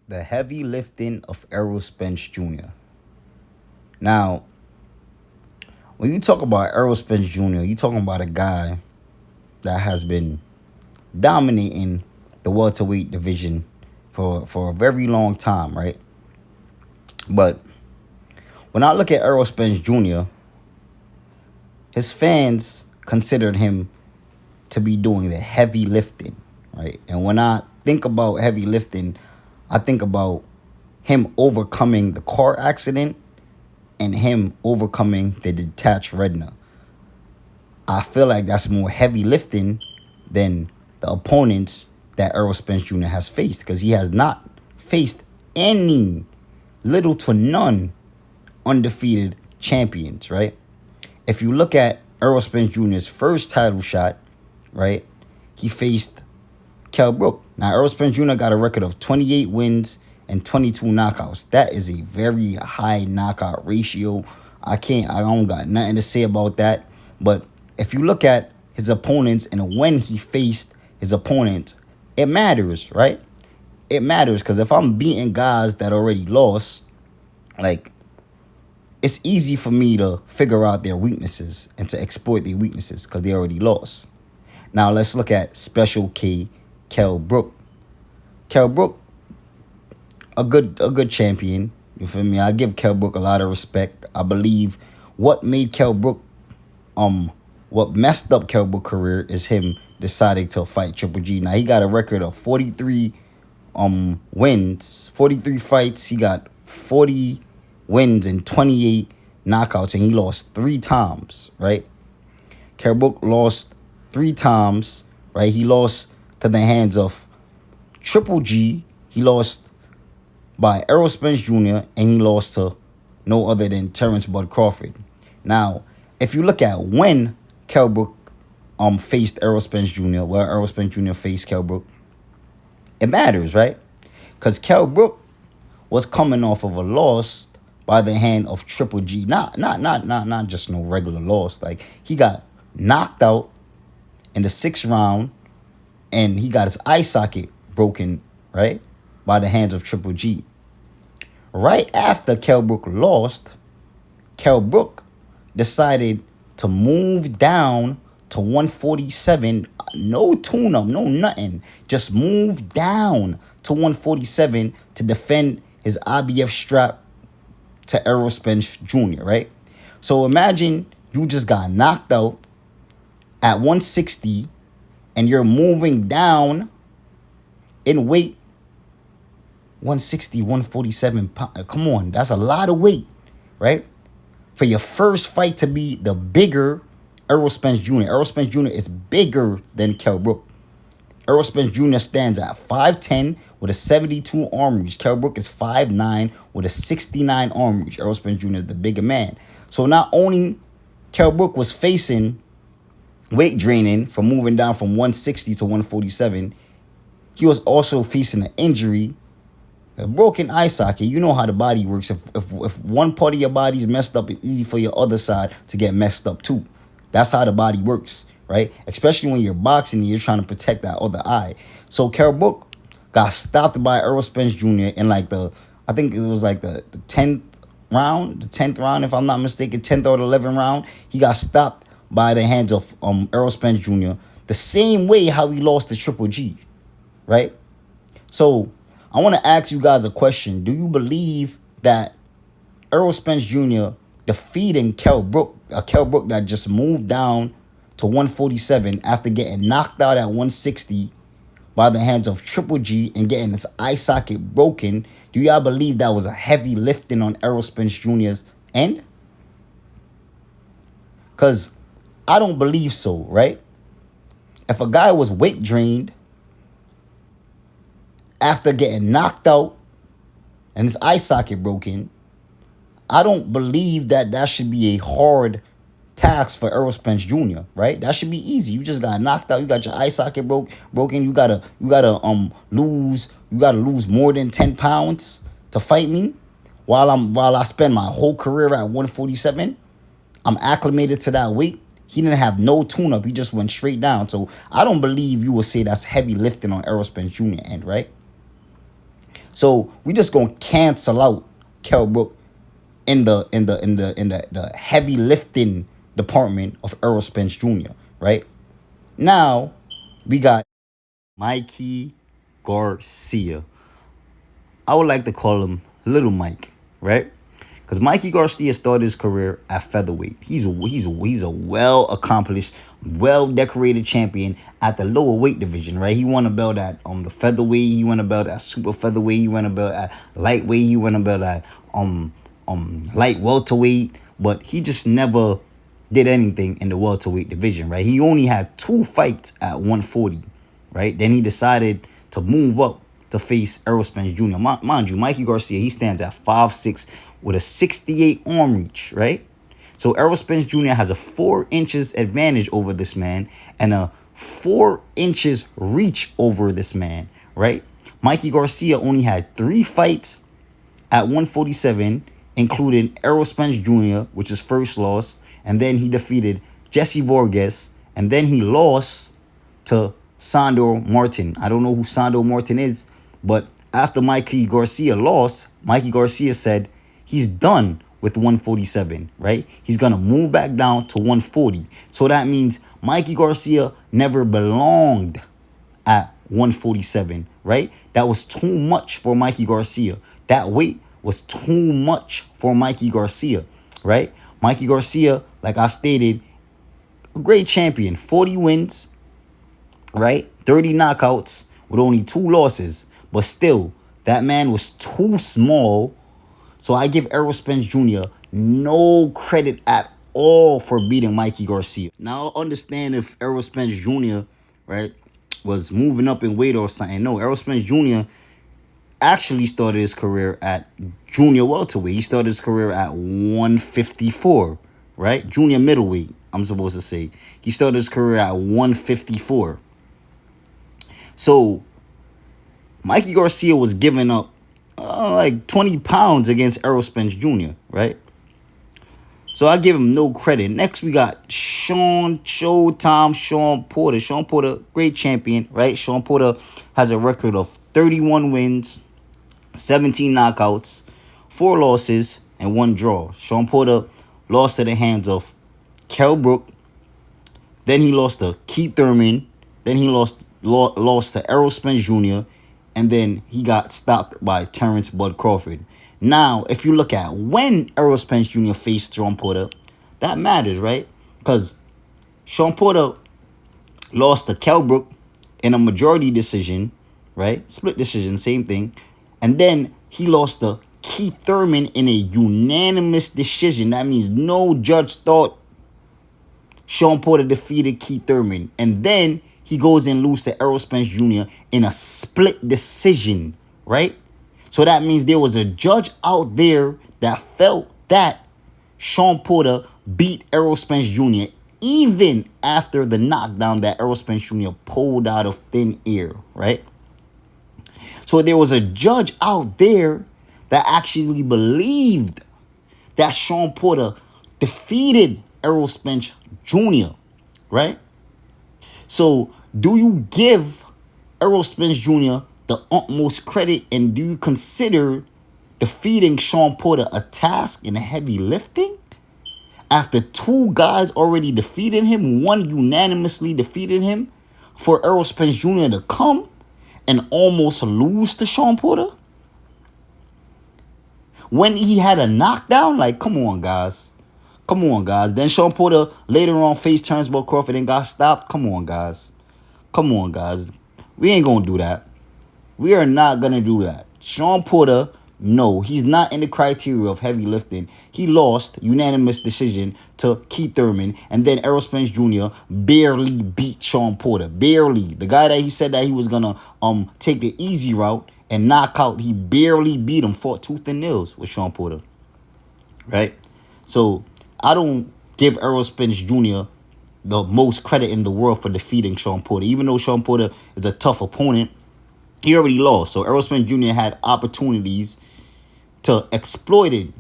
The heavy lifting of Errol Spence Jr. Now, when you talk about Errol Spence Jr., you're talking about a guy that has been dominating the welterweight division for a very long time, right? But when I look at Errol Spence Jr., his fans considered him to be doing the heavy lifting, right? And when I think about heavy lifting, I think about him overcoming the car accident and him overcoming the detached retina. I feel like that's more heavy lifting than the opponents that Errol Spence Jr. has faced, because he has not faced any, little to none, undefeated champions, right? If you look at Errol Spence Jr.'s first title shot, right, he faced Kell Brook. Now, Errol Spence Jr. got a record of 28 wins and 22 knockouts. That is a very high knockout ratio. I don't got nothing to say about that. But if you look at his opponents and when he faced his opponent, it matters, right? It matters, because if I'm beating guys that already lost, like, it's easy for me to figure out their weaknesses and to exploit their weaknesses because they already lost. Now, let's look at Special K, Kell Brook. Kell Brook, a good champion. You feel me? I give Kell Brook a lot of respect. I believe what messed up Kell Brook's career is him deciding to fight Triple G. Now, he got a record of 43 wins, 43 fights. He got 40 wins and 28 knockouts, and he lost 3 times, right? Kell Brook lost 3 times, right? He lost to the hands of Triple G. He lost by Errol Spence Jr., and he lost to no other than Terence BUD Crawford. Now, if you look at when Kell Brook faced Errol Spence Jr., well, Errol Spence Jr. faced Kell Brook, it matters, right? Because Kell Brook was coming off of a loss by the hand of Triple G. Not just no regular loss. Like, he got knocked out in the 6th round, and he got his eye socket broken, right, by the hands of Triple G. Right after Kell Brook lost, Kell Brook decided to move down to 147. No tune-up, no nothing. Just move down to 147 to defend his IBF strap to Errol Spence Jr., right? So imagine you just got knocked out at 160 and you're moving down in weight 160, 147 pounds. Come on, that's a lot of weight, right? For your first fight to be the bigger Errol Spence Jr. Errol Spence Jr. is bigger than Kell Brook. Errol Spence Jr. stands at 5'10 with a 72 arm reach. Kell Brook is 5'9 with a 69 arm reach. Errol Spence Jr. is the bigger man. So not only Kell Brook was facing weight draining from moving down from 160 to 147, he was also facing an injury, a broken eye socket. You know how the body works. If one part of your body is messed up, it's easy for your other side to get messed up too. That's how the body works, right? Especially when you're boxing and you're trying to protect that other eye. So Kell Brook got stopped by Errol Spence Jr. in I think it was like the 10th round, if I'm not mistaken, 10th or the 11th round. He got stopped by the hands of Errol Spence Jr. the same way how he lost to Triple G, right? So I want to ask you guys a question. Do you believe that Errol Spence Jr. defeating Kell Brook, a Kell Brook that just moved down to 147 after getting knocked out at 160 by the hands of Triple G and getting his eye socket broken, do y'all believe that was a heavy lifting on Errol Spence Jr.'s end? Because I don't believe so, right? If a guy was weight drained after getting knocked out and his eye socket broken, I don't believe that should be a hard task for Errol Spence Jr., right? That should be easy. You just got knocked out. You got your eye socket broken. You gotta lose more than 10 pounds to fight me while I spend my whole career at 147. I'm acclimated to that weight. He didn't have no tune-up. He just went straight down. So I don't believe you will say that's heavy lifting on Errol Spence Jr. end, right? So we just gonna cancel out Kell Brook in the heavy lifting department of Errol Spence Jr., right? Now we got Mikey Garcia. I would like to call him Little Mike, right? Because Mikey Garcia started his career at featherweight. He's a well accomplished, well decorated champion at the lower weight division, right? He won a belt at the featherweight. He won a belt at super featherweight. He won a belt at lightweight. He won a belt at light welterweight. But he just never did anything in the welterweight division, right? He only had 2 fights at 140, right? Then he decided to move up to face Errol Spence Jr. Mind you, Mikey Garcia, he stands at 5'6" with a 68 arm reach, right? So Errol Spence Jr. has a 4 inches advantage over this man and a 4 inches reach over this man, right? Mikey Garcia only had 3 fights at 147, including Errol Spence Jr., which is first loss, and then he defeated Jesse Vargas, and then he lost to Sandor Martin. I don't know who Sandor Martin is, but after Mikey Garcia lost, Mikey Garcia said he's done with 147, right? He's going to move back down to 140. So that means Mikey Garcia never belonged at 147, right? That was too much for Mikey Garcia. That weight was too much for Mikey Garcia, right? Mikey Garcia, like I stated, a great champion, 40 wins, right? 30 knockouts with only 2 losses. But still, that man was too small. So I give Errol Spence Jr. no credit at all for beating Mikey Garcia. Now, I understand if Errol Spence Jr., right, was moving up in weight or something. No, Errol Spence Jr. actually started his career at junior welterweight. He started his career at 154, right? Junior middleweight, I'm supposed to say. He started his career at 154. So Mikey Garcia was giving up like 20 pounds against Errol Spence Jr., right? So I give him no credit. Next, we got Sean Porter. Sean Porter, great champion, right? Sean Porter has a record of 31 wins, 17 knockouts, 4 losses, and 1 draw. Sean Porter lost to the hands of Kell Brook. Then he lost to Keith Thurman. Then he lost to Errol Spence Jr., and then he got stopped by Terence BUD Crawford. Now, if you look at when Errol Spence Jr. faced Sean Porter, that matters, right? Because Sean Porter lost to Kell Brook in a majority decision, right? Split decision, same thing. And then he lost to Keith Thurman in a unanimous decision. That means no judge thought Sean Porter defeated Keith Thurman. And then he goes and loses to Errol Spence Jr. in a split decision, right? So that means there was a judge out there that felt that Sean Porter beat Errol Spence Jr. even after the knockdown that Errol Spence Jr. pulled out of thin air, right? So there was a judge out there that actually believed that Sean Porter defeated Errol Spence Jr., right? So do you give Errol Spence Jr. the utmost credit, and do you consider defeating Sean Porter a task in heavy lifting? After 2 guys already defeated him, 1 unanimously defeated him, for Errol Spence Jr. to come and almost lose to Sean Porter? When he had a knockdown? Like, come on, guys. Come on, guys. Then Sean Porter later on faced Terence BUD Crawford and got stopped. Come on, guys. Come on, guys. We ain't going to do that. We are not going to do that. Sean Porter, no, he's not in the criteria of heavy lifting. He lost unanimous decision to Keith Thurman, and then Errol Spence Jr. barely beat Sean Porter. Barely. The guy that he said that he was going to take the easy route and knock out, he barely beat him, fought tooth and nails with Sean Porter. Right? So I don't give Errol Spence Jr. the most credit in the world for defeating Sean Porter. Even though Sean Porter is a tough opponent, he already lost. So Errol Spence Jr. had opportunities to exploit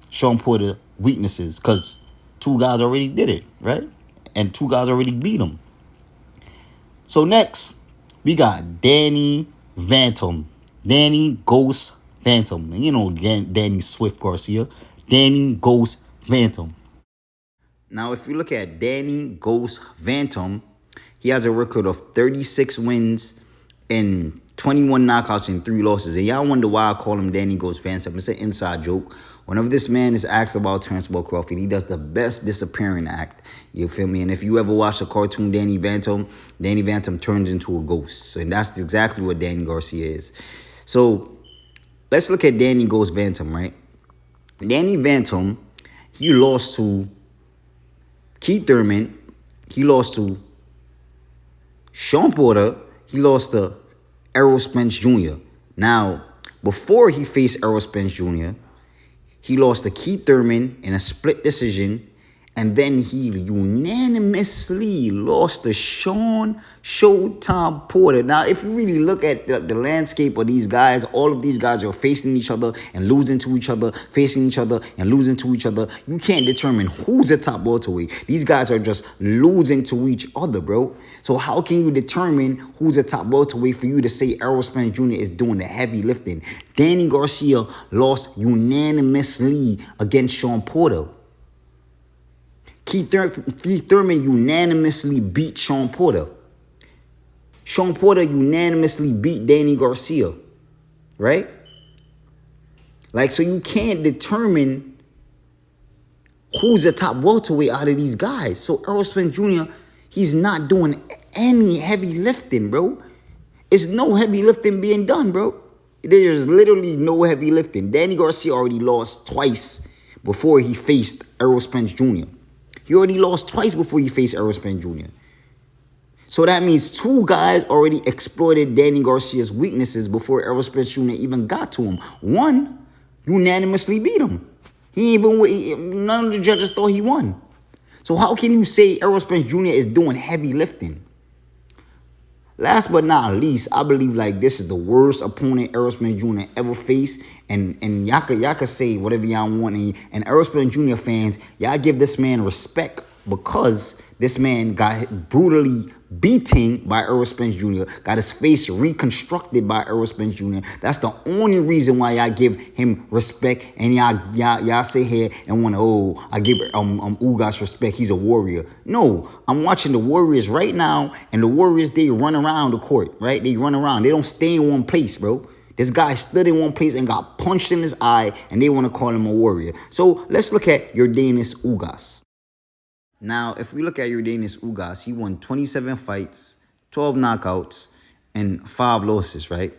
Sean Porter's weaknesses because 2 guys already did it, right? And 2 guys already beat him. So next, we got Danny Vantum. Danny Ghost Phantom. You know Danny Swift Garcia. Danny Ghost Phantom. Now, if you look at Danny Ghost Phantom, he has a record of 36 wins and 21 knockouts and 3 losses. And y'all wonder why I call him Danny Ghost Phantom. It's an inside joke. Whenever this man is asked about Terence BUD Crawford, he does the best disappearing act. You feel me? And if you ever watch the cartoon Danny Phantom turns into a ghost. So, and that's exactly what Danny Garcia is. So let's look at Danny Ghost Phantom, right? Danny Phantom, he lost to Keith Thurman. He lost to Sean Porter. He lost to Errol Spence Jr. Now, before he faced Errol Spence Jr., he lost to Keith Thurman in a split decision. And then he unanimously lost to Sean Showtime Porter. Now, if you really look at the landscape of these guys, all of these guys are facing each other and losing to each other, facing each other and losing to each other. You can't determine who's the top welterweight. These guys are just losing to each other, bro. So how can you determine who's the top welterweight for you to say Errol Spence Jr. is doing the heavy lifting? Danny Garcia lost unanimously against Sean Porter. Keith Thurman unanimously beat Sean Porter. Sean Porter unanimously beat Danny Garcia. Right? Like, so you can't determine who's the top welterweight out of these guys. So Errol Spence Jr., he's not doing any heavy lifting, bro. It's no heavy lifting being done, bro. There's literally no heavy lifting. Danny Garcia already lost twice before he faced Errol Spence Jr. He already lost twice before he faced Errol Spence Jr. So that means 2 guys already exploited Danny Garcia's weaknesses before Errol Spence Jr. even got to him. One unanimously beat him. None of the judges thought he won. So how can you say Errol Spence Jr. is doing heavy lifting? Last but not least, I believe like this is the worst opponent Errol Spence Jr. ever faced. And y'all could say whatever y'all want. And Errol Spence Jr. fans, y'all give this man respect because this man got brutally beaten by Errol Spence Jr., got his face reconstructed by Errol Spence Jr. That's the only reason why y'all give him respect. And y'all sit here and want to, I give Ugas respect. He's a warrior. No, I'm watching the Warriors right now, and the Warriors, they run around the court, right? They run around. They don't stay in one place, bro. This guy stood in one place and got punched in his eye, and they want to call him a warrior. So let's look at Yordenis Ugas. Now, if we look at Yordenis Ugas, he won 27 fights, 12 knockouts, and 5 losses, right?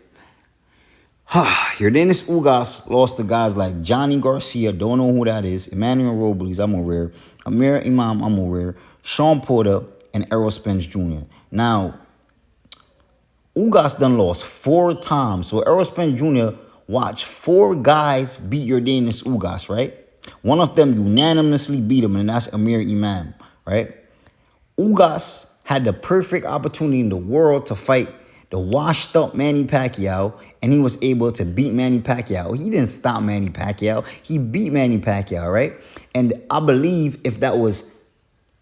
Yordenis Ugas lost to guys like Johnny Garcia, don't know who that is, Emmanuel Robles, I'm aware, Amir Imam, I'm aware, Sean Porter, and Errol Spence Jr. Now, Ugas done lost 4 times. So Errol Spence Jr. watched 4 guys beat Yordenis Ugas, right? One of them unanimously beat him, and that's Amir Imam, right? Ugas had the perfect opportunity in the world to fight the washed-up Manny Pacquiao, and he was able to beat Manny Pacquiao. He didn't stop Manny Pacquiao. He beat Manny Pacquiao, right? And I believe if that was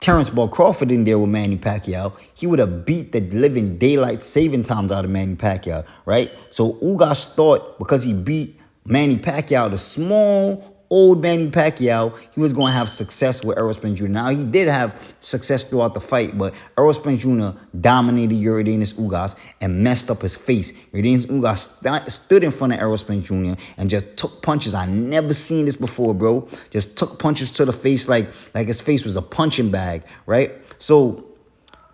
Terence BUD Crawford in there with Manny Pacquiao, he would have beat the living daylight saving times out of Manny Pacquiao, right? So Ugas thought because he beat Manny Pacquiao, the small, old Manny Pacquiao, he was going to have success with Errol Spence Jr. Now, he did have success throughout the fight, but Errol Spence Jr. dominated Yordenis Ugas and messed up his face. Yordenis Ugas stood in front of Errol Spence Jr. and just took punches. I never seen this before, bro. Just took punches to the face like his face was a punching bag, right? So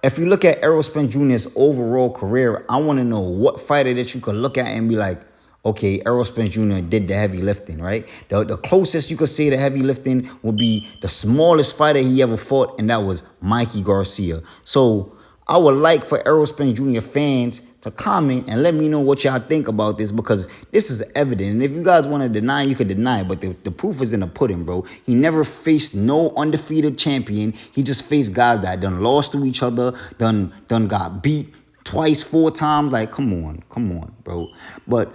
if you look at Errol Spence Jr.'s overall career, I want to know what fighter that you could look at and be like, okay, Errol Spence Jr. did the heavy lifting, right? The closest you could say to heavy lifting would be the smallest fighter he ever fought, and that was Mikey Garcia. So I would like for Errol Spence Jr. fans to comment and let me know what y'all think about this, because this is evident. And if you guys want to deny, you can deny it, but the proof is in the pudding, bro. He never faced no undefeated champion. He just faced guys that done lost to each other, done got beat twice, 4 times. Like, come on, bro. But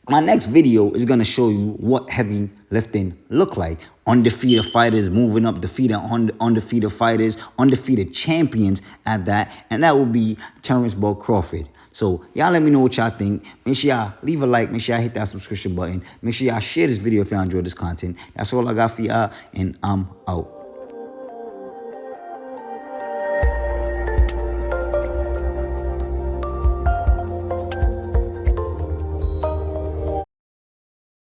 my next video is going to show you what heavy lifting look like. Undefeated fighters moving up, defeating undefeated fighters, undefeated champions at that. And that will be Terence BUD Crawford. So y'all let me know what y'all think. Make sure y'all leave a like. Make sure y'all hit that subscription button. Make sure y'all share this video if y'all enjoyed this content. That's all I got for y'all, and I'm out.